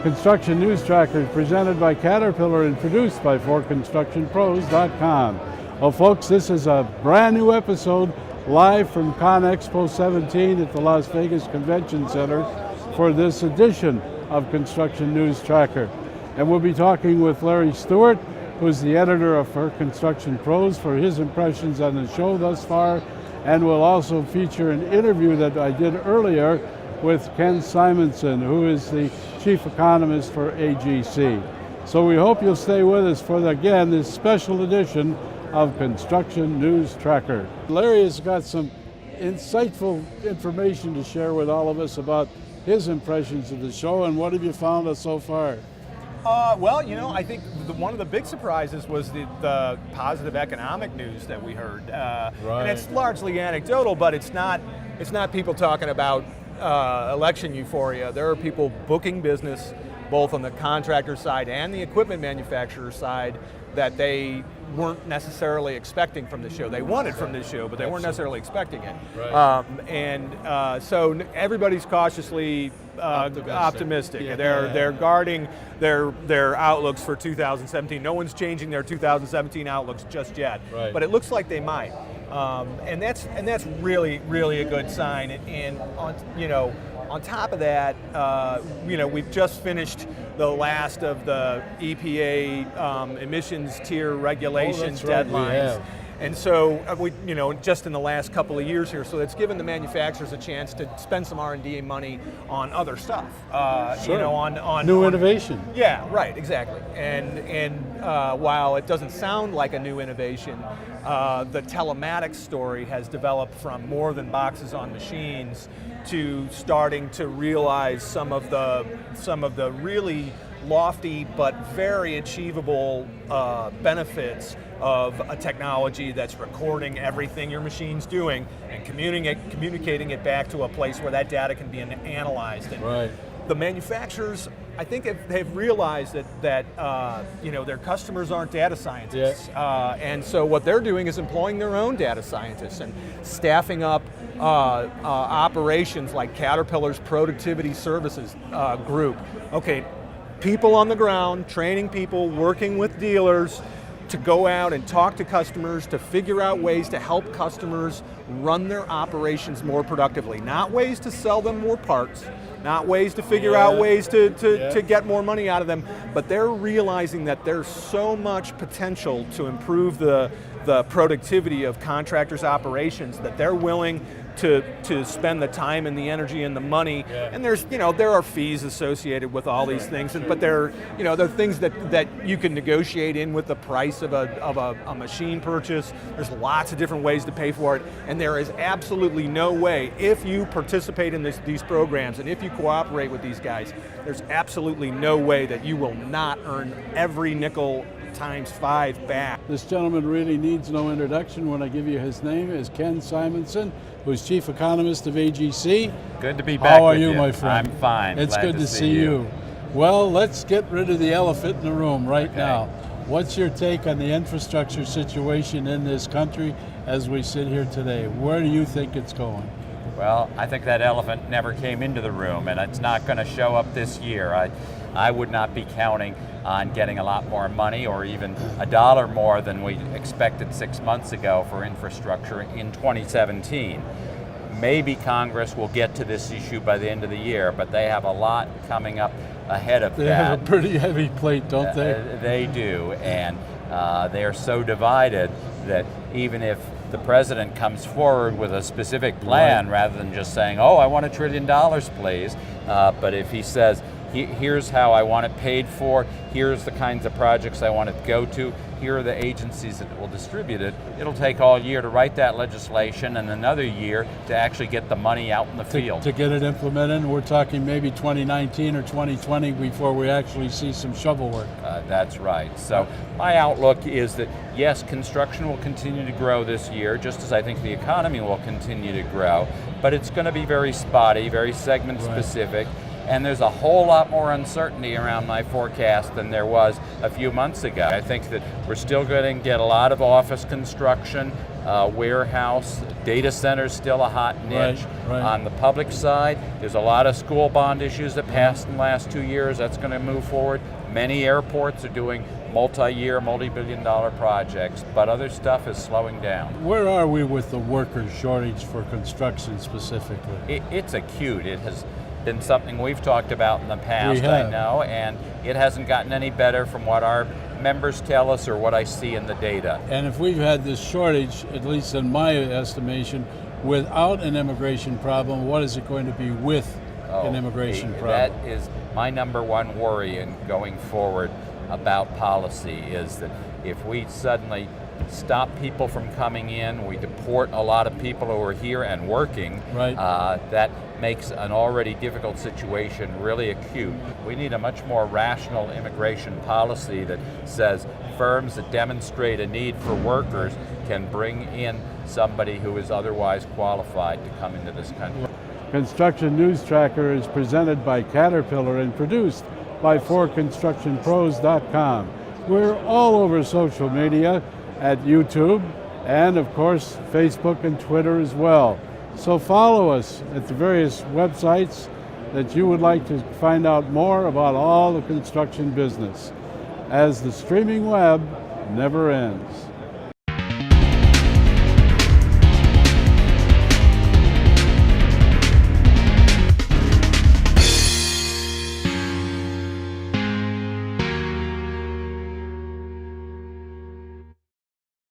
Construction News Tracker is presented by Caterpillar and produced by ForConstructionPros.com. Well, folks, this is a brand new episode live from CONEXPO-CON at the Las Vegas Convention Center for this edition of Construction News Tracker. And we'll be talking with Larry Stewart, who's the editor of For Construction Pros, for his impressions on the show thus far. And we'll also feature an interview that I did earlier with Ken Simonson, who is the chief economist for AGC. So we hope you'll stay with us for, again, this special edition of Construction News Tracker. Larry has got some insightful information to share with all of us about his impressions of the show, and what have you found us so far? Well, you know, I think one of the big surprises was the positive economic news that we heard. Right. And it's largely anecdotal, but it's not people talking about election euphoria. There are people booking business both on the contractor side and the equipment manufacturer side that they weren't necessarily expecting from the show. They wanted from this show, but they weren't necessarily expecting it. Right. So everybody's cautiously optimistic. Yeah. They're guarding their outlooks for 2017. No one's changing their 2017 outlooks just yet, right. But it looks like they might. And that's really a good sign. And on top of that, we've just finished the last of the EPA emissions tier regulations deadlines. And so just in the last couple of years here, so it's given the manufacturers a chance to spend some R&D money on other stuff. On new innovation. Yeah, right, exactly. And while it doesn't sound like a new innovation, the telematics story has developed from more than boxes on machines to starting to realize some of the really lofty but very achievable benefits of a technology that's recording everything your machine's doing and communicating it back to a place where that data can be analyzed. And right. The manufacturers, I think, they've realized that their customers aren't data scientists, and so what they're doing is employing their own data scientists and staffing up operations like Caterpillar's Productivity Services group. Okay, people on the ground, training people, working with dealers to go out and talk to customers, to figure out ways to help customers run their operations more productively. Not ways to sell them more parts, not ways to figure out ways to get more money out of them, but they're realizing that there's so much potential to improve the productivity of contractors' operations that they're willing to spend the time and the energy and the money. And there are fees associated with all these things, but they're things that you can negotiate in with the price of a machine purchase. There's lots of different ways to pay for it, and there is absolutely no way, if you participate in these programs and if you cooperate with these guys, there's absolutely no way that you will not earn every nickel times 5 back. This gentleman really needs no introduction when I give you his name. Is Ken Simonson, who's chief economist of AGC. Good to be back. How are with you, my friend? I'm fine. It's Glad good to see you. Well, let's get rid of the elephant in the room right now. What's your take on the infrastructure situation in this country as we sit here today? Where do you think it's going? Well, I think that elephant never came into the room, and it's not going to show up this year. I would not be counting on getting a lot more money or even $1 more than we expected 6 months ago for infrastructure in 2017. Maybe Congress will get to this issue by the end of the year, but they have a lot coming up ahead of that. They have a pretty heavy plate, don't they? They do, and they are so divided that even if the president comes forward with a specific plan rather than just saying, oh, I want $1 trillion, please, but if he says, here's how I want it paid for, here's the kinds of projects I want it to go to, here are the agencies that will distribute it, it'll take all year to write that legislation and another year to actually get the money out in the field. To get it implemented, we're talking maybe 2019 or 2020 before we actually see some shovel work. That's right. So my outlook is that yes, construction will continue to grow this year, just as I think the economy will continue to grow, but it's going to be very spotty, very segment specific. And there's a whole lot more uncertainty around my forecast than there was a few months ago. I think that we're still going to get a lot of office construction, warehouse, data center's still a hot niche. Right. On the public side, there's a lot of school bond issues that passed in the last 2 years. That's going to move forward. Many airports are doing multi-year, multi-billion-dollar projects, but other stuff is slowing down. Where are we with the worker shortage for construction specifically? It's acute. It has been something we've talked about in the past, We have. I know, and it hasn't gotten any better from what our members tell us or what I see in the data. And if we've had this shortage, at least in my estimation, without an immigration problem, what is it going to be with an immigration problem? That is my number one worry in going forward about policy, is that if we suddenly stop people from coming in, we deport a lot of people who are here and working, Right. That makes an already difficult situation really acute. We need a much more rational immigration policy that says firms that demonstrate a need for workers can bring in somebody who is otherwise qualified to come into this country. Construction News Tracker is presented by Caterpillar and produced by 4constructionpros.com. We're all over social media at YouTube and of course Facebook and Twitter as well. So follow us at the various websites that you would like to find out more about all the construction business, as the streaming web never ends.